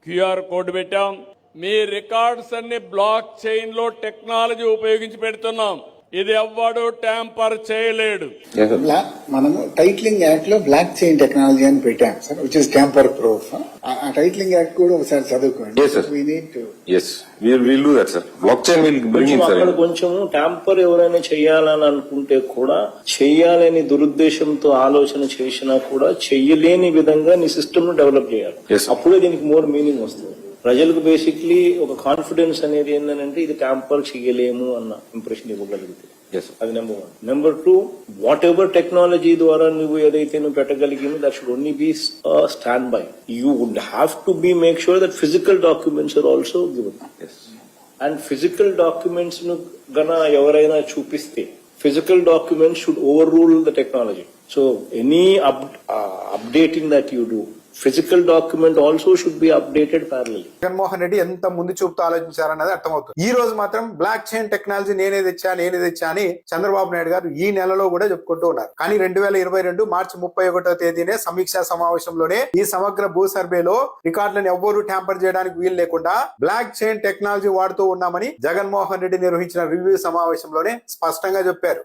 QR code పెట్టాం. మీ records అన్ని block chain లో టెక్నాలజీ ఉపయోగించి పెడుతున్నాం. ఇది ఎవ్వడు ట్యాంపర్ చేయలేడు. మనము టైటిలింగ్ యాక్ట్ లో బ్లాక్ చైన్ టెక్నాలజీ అని పెట్టాం sir, which is tamper proof. ఆ టైటిలింగ్ యాక్ట్ కూడా ఒకసారి చదువుకోండి. కొంచెం ట్యాంపర్ ఎవరైనా చేయాలని అనుకుంటే కూడా చెయ్యాలని దురుద్దేశంతో ఆలోచన చేసినా కూడా చెయ్యలేని విధంగా నీ సిస్టమ్ ను డెవలప్ చేయాలి. అప్పుడే దీనికి మోర్ మీనింగ్ వస్తుంది. ప్రజలకు బేసిక్లీ ఒక కాన్ఫిడెన్స్ అనేది ఏంటంటే ఇది ట్యాంపర్ చేయలేము అన్న ఇంప్రెషన్ ఇవ్వగలిగితే అది number 1. Number 2, whatever technology ద్వారా నువ్వు ఏదైతే నువ్వు పెట్టగలిగిందో that should only be stand by. You would have to be make sure that physical documents are also given. And physical documents ను గన ఎవరైనా చూపిస్తే physical documents should overrule the technology. So any updating that you do, physical document also should be updated parallelly. Jaganmohan Reddy ఎంత ముందు చూపుతూ ఆలోచించారన్నది అర్థమవుతుంది. ఈ రోజు మాత్రం బ్లాక్ చైన్ టెక్నాలజీ నేనే తెచ్చా అని చంద్రబాబు నాయుడు గారు ఈ నెలలో కూడా చెప్పుకుంటూ ఉన్నారు. కానీ 2022 మార్చి 31వ తేదీనే సమీక్షా సమావేశంలోనే ఈ సమగ్ర భూ సర్వేలో రికార్డులను ఎవ్వరూ ట్యాంపర్ చేయడానికి వీలు లేకుండా బ్లాక్ చైన్ టెక్నాలజీ వాడుతూ ఉన్నామని జగన్మోహన్ రెడ్డి నిర్వహించిన రివ్యూ సమావేశంలోనే స్పష్టంగా చెప్పారు.